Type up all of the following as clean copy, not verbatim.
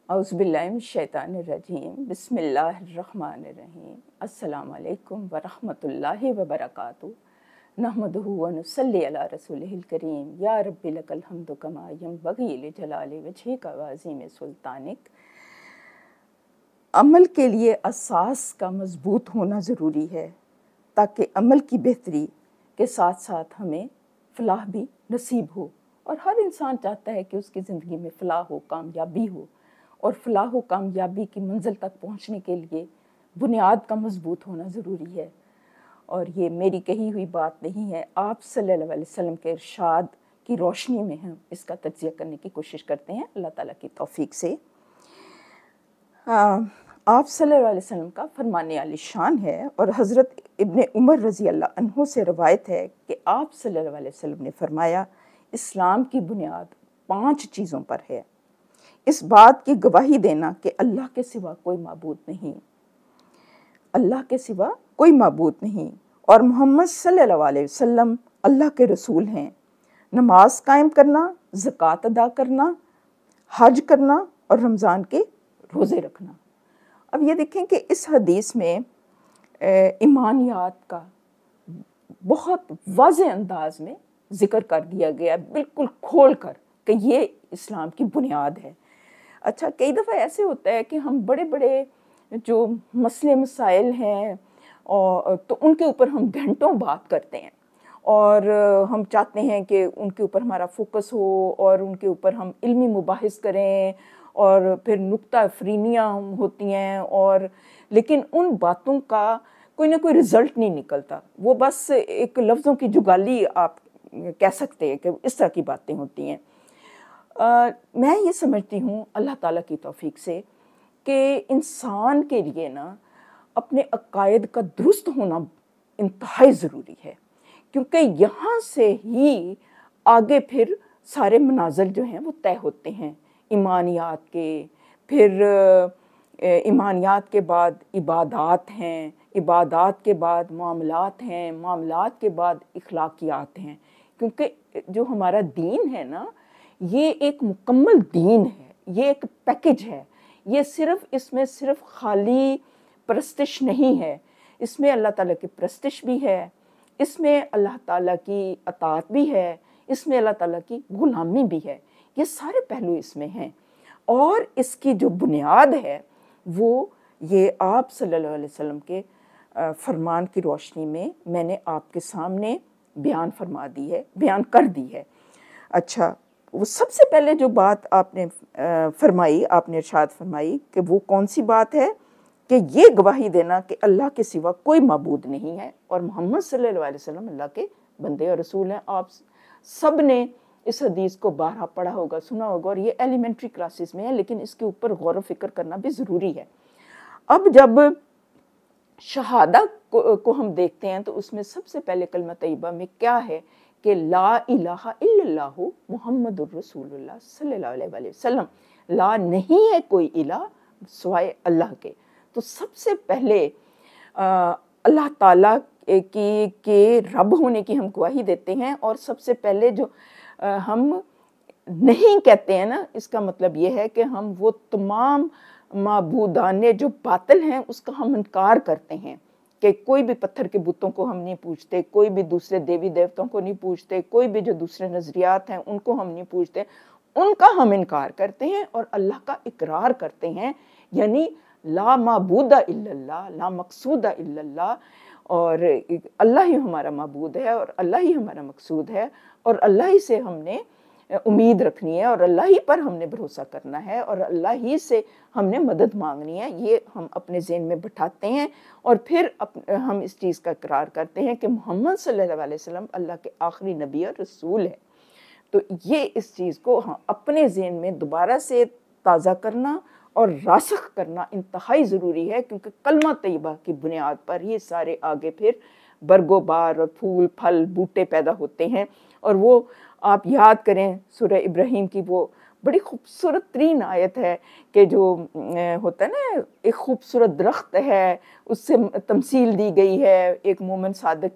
औज़ुबिल्लाहिमिनश्शैतानिर्रजीम बिस्मिल्लाहिर्रहमानिर्रहीम अस्सलामु अलैकुम वरहमतुल्लाहि वबरकातुहू नहमदुहु व नुसल्ली अला रसूलिहिल करीम या रब्बी लकल हम्दु कमा यंबग़ी लिजलाली वजहिका व अज़ीम सुल्तानिक। अमल के लिए असास का मज़बूत होना ज़रूरी है ताकि अमल की बेहतरी के साथ साथ हमें फ़लाह भी नसीब हो। और हर इंसान चाहता है कि उसकी ज़िंदगी में फ़लाह हो, कामयाबी हो। और फ़लाह व कामयाबी की मंजिल तक पहुंचने के लिए बुनियाद का मज़बूत होना ज़रूरी है। और ये मेरी कही हुई बात नहीं है, आप सल्लल्लाहु अलैहि वसल्लम के इरशाद की रोशनी में हम इसका तज्ज़िया करने की कोशिश करते हैं अल्लाह ताला की तौफ़ीक से। आप सल्लल्लाहु अलैहि वसल्लम का फरमान आलिशान है और हज़रत इब्ने उमर रज़ी अल्लाह अन्हु से रवायत है कि आप सल्लल्लाहु अलैहि वसल्लम ने फरमाया, इस्लाम की बुनियाद 5 चीज़ों पर है। इस बात की गवाही देना कि अल्लाह के सिवा कोई माबूद नहीं, अल्लाह के सिवा कोई माबूद नहीं और मोहम्मद सल्लल्लाहु अलैहि वसल्लम अल्लाह के रसूल हैं। नमाज कायम करना, ज़कात अदा करना, हज करना और रमज़ान के रोज़े रखना। अब ये देखें कि इस हदीस में ईमानियात का बहुत वाज़ेह अंदाज में ज़िक्र कर दिया गया, बिल्कुल खोल कर कि ये इस्लाम की बुनियाद है। अच्छा, कई दफ़ा ऐसे होता है कि हम बड़े बड़े जो मसले मसाइल हैं और तो उनके ऊपर हम घंटों बात करते हैं और हम चाहते हैं कि उनके ऊपर हमारा फोकस हो और उनके ऊपर हम इल्मी मुबाहिस करें और फिर नुक्ता फ़रीनियाँ होती हैं और लेकिन उन बातों का कोई ना कोई रिज़ल्ट नहीं निकलता। वो बस एक लफ्ज़ों की जुगाली आप कह सकते हैं कि इस तरह की बातें होती हैं। मैं ये समझती हूँ अल्लाह ताला की तौफ़ीक से कि इंसान के लिए ना अपने अक़ायद का दुरुस्त होना इंतहाई ज़रूरी है, क्योंकि यहाँ से ही आगे फिर सारे मनाज़िल जो हैं वो तय होते हैं ईमानियात के। फिर ईमानियात के बाद इबादात हैं, इबादात के बाद मामलात हैं, मामलात के बाद इखलाकियात हैं। क्योंकि जो हमारा दीन है ना, ये एक मुकम्मल दीन है, ये एक पैकेज है। ये इसमें सिर्फ़ खाली परस्तिश नहीं है, इसमें अल्लाह ताला की परस्तिश भी है, इसमें अल्लाह ताला की अताअत भी है, इसमें अल्लाह ताला की ग़ुलामी भी है। ये सारे पहलू इसमें हैं और इसकी जो बुनियाद है वो ये आप सल्लल्लाहु अलैहि वसल्लम के फरमान की रोशनी में मैंने आपके सामने बयान फरमा दी है, बयान कर दी है। अच्छा, वो सबसे पहले जो बात आपने फरमाई, आपने इरशाद फरमाई कि वो कौन सी बात है कि ये गवाही देना कि अल्लाह के सिवा कोई माबूद नहीं है और मोहम्मद सल्लल्लाहु अलैहि वसल्लम अल्लाह के बंदे और रसूल हैं। आप सब ने इस हदीस को बारहा पढ़ा होगा, सुना होगा और ये एलिमेंट्री क्लासेस में है, लेकिन इसके ऊपर गौर व फिक्र करना भी ज़रूरी है। अब जब शहादा को हम देखते हैं तो उसमें सबसे पहले कलमा तैयबा में क्या है कि ला इलाहा इल्लल्लाहु मुहम्मदुर रसूलुल्लाह सल्लल्लाहु अलैहि वसल्लम, ला नहीं है कोई इला सिवाय अल्लाह के। तो सबसे पहले अल्लाह ताला के रब होने की हम गवाही देते हैं और सबसे पहले जो हम नहीं कहते हैं ना, इसका मतलब ये है कि हम वो तमाम माबूदाने जो बातिल हैं उसका हम इनकार करते हैं कि कोई भी पत्थर के बुतों को हम नहीं पूजते, कोई भी दूसरे देवी देवताओं को नहीं पूजते, कोई भी जो दूसरे नज़रियात हैं उनको हम नहीं पूजते, उनका हम इनकार करते हैं और अल्लाह का इकरार करते हैं। यानी ला माबूदा इल्लल्लाह, ला मकसूदा इल्लल्लाह, और अल्लाह ही हमारा माबूद है और अल्लाह ही हमारा मकसूद है और अल्लाह ही से हमने उम्मीद रखनी है और अल्लाह ही पर हमने भरोसा करना है और अल्लाह ही से हमने मदद मांगनी है। ये हम अपने ज़हन में बिठाते हैं और फिर हम इस चीज़ का इकरार करते हैं कि मोहम्मद सल्लल्लाहु अलैहि वसल्लम अल्लाह के आखिरी नबी और रसूल है। तो ये इस चीज़ को हम अपने ज़हन में दोबारा से ताज़ा करना और रासख करना इंतहाई ज़रूरी है, क्योंकि कलमा तैयबा की बुनियाद पर ही सारे आगे फिर बरगोबार और फूल फल बूटे पैदा होते हैं। और वो आप याद करें सूरह इब्राहीम की वो बड़ी खूबसूरत तरीन आयत है कि जो होता है ना, एक खूबसूरत दरख्त है, उससे तमसील दी गई है एक मोमिन सादिक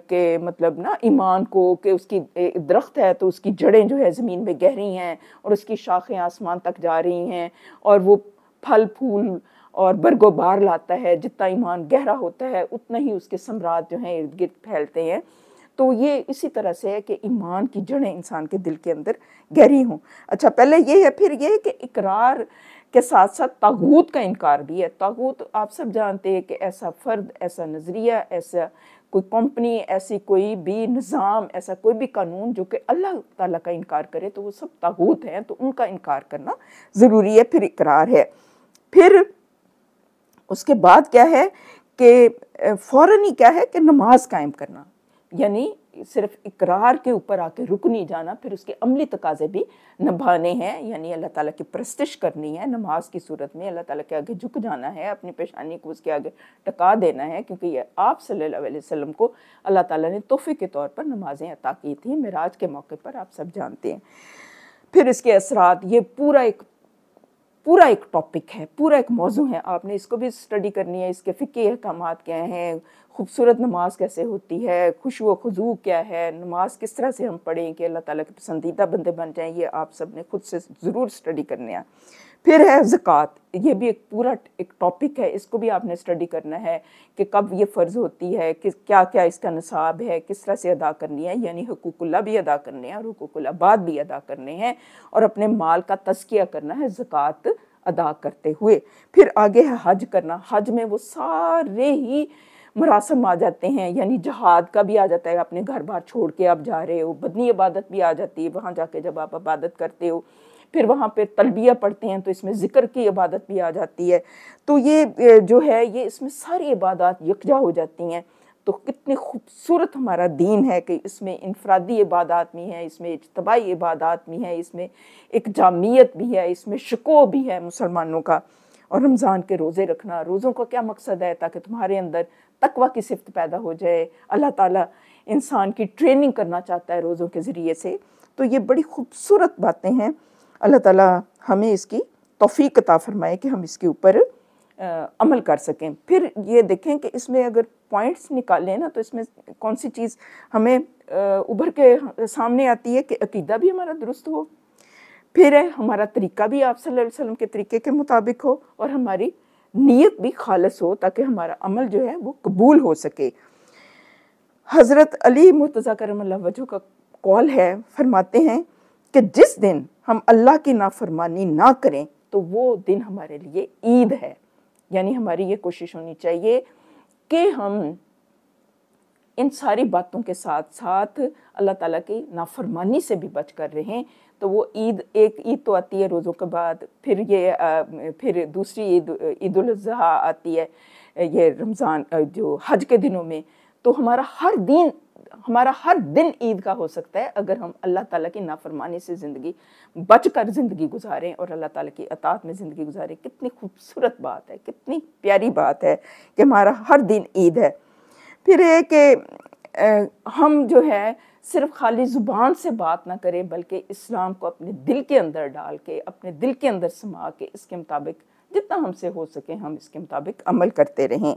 के मतलब ना ईमान को, कि उसकी दरख्त है तो उसकी जड़ें जो है ज़मीन में गहरी हैं और उसकी शाखें आसमान तक जा रही हैं, और वो फल फूल और बरगो बार लाता है। जितना ईमान गहरा होता है उतना ही उसके समरात जो हैं इर्द गिर्द फैलते हैं। तो ये इसी तरह से है कि ईमान की जड़ें इंसान के दिल के अंदर गहरी हों। अच्छा, पहले ये है, फिर ये है कि इकरार के साथ साथ तागूत का इनकार भी है। तागूत आप सब जानते हैं कि ऐसा फ़र्द, ऐसा नज़रिया, ऐसा कोई कंपनी, ऐसी कोई भी निज़ाम, ऐसा कोई भी कानून जो कि अल्लाह ताला का इनकार करे तो वो सब तागूत हैं, तो उनका इनकार करना ज़रूरी है। फिर इकरार है। फिर उसके बाद क्या है कि फ़ौरन ही क्या है कि नमाज कायम करना, यानी सिर्फ इकरार के ऊपर आके रुक नहीं जाना, फिर उसके अमली तकाज़े भी निभाने हैं, यानी अल्लाह ताला की परस्तिश करनी है। नमाज की सूरत में अल्लाह ताला के आगे झुक जाना है, अपनी पेशानी को उसके आगे टका देना है, क्योंकि ये आप सल्लल्लाहु अलैहि वसल्लम को अल्लाह ताला ने तोहफ़े के तौर पर नमाज़ें अता की थी मिराज के मौके पर, आप सब जानते हैं। फिर इसके असरात, ये पूरा एक टॉपिक है, पूरा एक मौजू है, आपने इसको भी स्टडी करनी है। इसके फ़िक़ही अहकामात क्या हैं, खूबसूरत नमाज कैसे होती है, खुशू व खुजू क्या है, नमाज किस तरह से हम पढ़ें कि अल्लाह ताला के पसंदीदा बंदे बन जाएं, ये आप सब ने खुद से ज़रूर स्टडी करने हैं। फिर है ज़कात, ये भी एक पूरा एक टॉपिक है, इसको भी आपने स्टडी करना है कि कब ये फ़र्ज़ होती है, कि क्या क्या इसका निसाब है, किस तरह से अदा करनी है, यानी हुकूकुल्लाह भी अदा करने हैं और हुकूकुल इबाद भी अदा करने हैं, और अपने माल का तज़किया करना है ज़कात अदा करते हुए। फिर आगे है हज करना। हज में वो सारे ही मरासम आ जाते हैं, यानी जहाद का भी आ जाता है, अपने घर बार छोड़ के आप जा रहे हो, बदनी इबादत भी आ जाती है वहाँ जाके जब आप इबादत करते हो। फिर वहाँ पे तलबिया पढ़ते हैं तो इसमें ज़िक्र की इबादत भी आ जाती है। तो ये जो है, ये इसमें सारी इबादत यकजा हो जाती हैं। तो कितनी खूबसूरत हमारा दीन है कि इसमें इनफरादी इबादत भी है, इसमें इज्तमाई इबादत भी है, इसमें एक जामियत भी है, इसमें शिको भी है मुसलमानों का। और रमज़ान के रोज़े रखना, रोज़ों का क्या मकसद है, ताकि तुम्हारे अंदर तकवा की सिफ़त पैदा हो जाए। अल्लाह ताला इंसान की ट्रेनिंग करना चाहता है रोज़ों के ज़रिए से। तो ये बड़ी खूबसूरत बातें हैं। अल्लाह ताला हमें इसकी तौफ़ीक़ अता फ़रमाए कि हम इसके ऊपर अमल कर सकें। फिर ये देखें कि इसमें अगर पॉइंट्स निकालें ना, तो इसमें कौन सी चीज़ हमें उभर के सामने आती है कि अकीदा भी हमारा दुरुस्त हो, फिर है हमारा तरीका भी आप सल्लल्लाहु अलैहि वसल्लम के तरीके के मुताबिक हो, और हमारी नीयत भी खालिस हो, ताकि हमारा अमल जो है वो कबूल हो सके। हज़रत अली मुर्तज़ा करमल्लाहु वजहू का कौल है, फरमाते हैं कि जिस दिन हम अल्लाह की नाफरमानी ना करें तो वो दिन हमारे लिए ईद है। यानी हमारी ये कोशिश होनी चाहिए कि हम इन सारी बातों के साथ साथ अल्लाह ताला की नाफरमानी से भी बच कर रहें। तो वो ईद, एक ईद तो आती है रोज़ों के बाद, फिर दूसरी ईद उल अज़हा आती है, ये रमज़ान जो हज के दिनों में। तो हमारा हर दिन ईद का हो सकता है अगर हम अल्लाह ताला की नाफरमानी से बच कर ज़िंदगी गुजारें और अल्लाह ताला की अताअत में ज़िंदगी गुजारें। कितनी खूबसूरत बात है, कितनी प्यारी बात है कि हमारा हर दिन ईद है। फिर है कि हम जो है सिर्फ खाली ज़ुबान से बात ना करें, बल्कि इस्लाम को अपने दिल के अंदर डाल के, अपने दिल के अंदर समा के, इसके मुताबिक जितना हमसे हो सके हम इसके मुताबिक अमल करते रहें।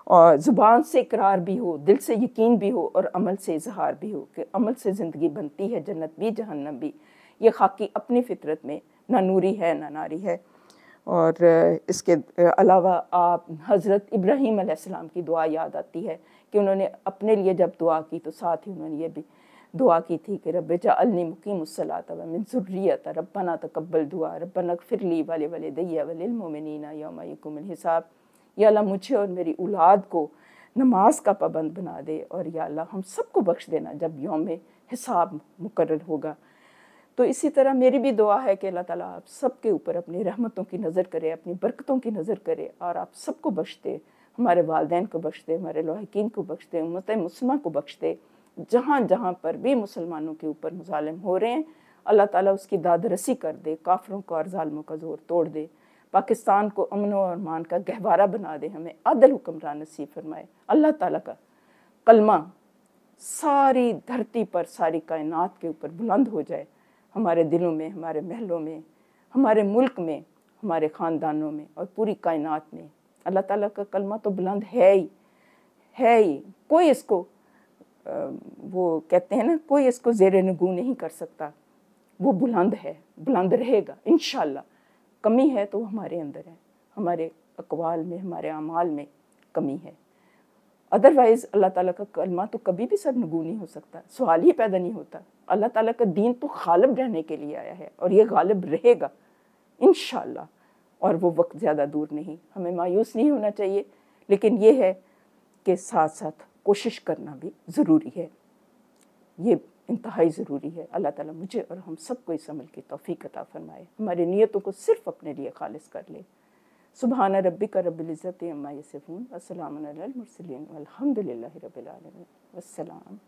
और ज़ुबान से इकरार भी हो, दिल से यकीन भी हो, और अमल से इजहार भी हो कि अमल से ज़िंदगी बनती है, जन्नत भी जहन्नम भी। ये खाकी अपनी फितरत में ना नूरी है ना नारी है। और इसके अलावा आप हज़रत इब्राहीम अलैहिस्सलाम की दुआ याद आती है कि उन्होंने अपने लिए जब दुआ की तो साथ ही उन्होंने ये भी दुआ की थी कि रब्बि जअलनी मुक़ीमुस्सलात व मिन ज़ुर्रिय्यती रब्बना तक़ब्बल दुआ रब्बना इग़फ़िर ली व लिवालिदैया व लिलमुमिनीना यौम यक़ूमुल हिसाब। या अल्लाह मुझे और मेरी औलाद को नमाज का पाबंद बना दे, और या अल्लाह हम सबको बख्श देना जब यौम हिसाब मुकर्रर होगा। तो इसी तरह मेरी भी दुआ है कि अल्लाह ताला आप सबके ऊपर अपनी रहमतों की नज़र करे, अपनी बरकतों की नज़र करे, और आप सबको बख्श दे, हमारे वालिदैन को बख्श दे, हमारे लाहिकीन को बख्श दे, उम्मत मुस्लिमा को बख्श दे। जहाँ जहाँ पर भी मुसलमानों के ऊपर मुज़ालिम हो रहे हैं, अल्लाह ताला उसकी दादरसी कर दे, काफिरों का और ज़ालिमों का ज़ोर तोड़ दे, पाकिस्तान को अमन और अमान का गहवारा बना दे, हमें आदल हुक्मरान नसीब फरमाए। अल्लाह ताला का कलमा सारी धरती पर, सारी कायनात के ऊपर बुलंद हो जाए। हमारे दिलों में, हमारे महलों में, हमारे मुल्क में, हमारे ख़ानदानों में और पूरी कायनात में। अल्लाह ताला का कलमा तो बुलंद है ही। कोई इसको वो कहते हैं ना, कोई इसको ज़ेरे नगू नहीं कर सकता। वो बुलंद है, बुलंद रहेगा इंशाअल्लाह। कमी है तो हमारे अंदर है, हमारे अक़वाल में, हमारे अमाल में कमी है। अदरवाइज़ अल्लाह ताला का कलमा तो कभी भी सरनगू नहीं हो सकता, सवाल ही पैदा नहीं होता। अल्लाह ताला का दीन तो गालिब रहने के लिए आया है और ये गालिब रहेगा इंशाअल्लाह। और वो वक्त ज़्यादा दूर नहीं। हमें मायूस नहीं होना चाहिए, लेकिन ये है कि साथ साथ कोशिश करना भी ज़रूरी है। ये इंतहाई ज़रूरी है। अल्लाह ताला मुझे और हम सबको इस अमल की तौफ़ीक़ अता फ़रमाए, हमारी नीयतों को सिर्फ़ अपने लिए खालिस कर ले। सुबहान रब्बिका रब्बिल इज़्ज़ति अम्मा यसिफ़ून व सलामुन अलल मुरसलीन वल्हम्दुलिल्लाहि रब्बिल आलमीन। वस्सलाम।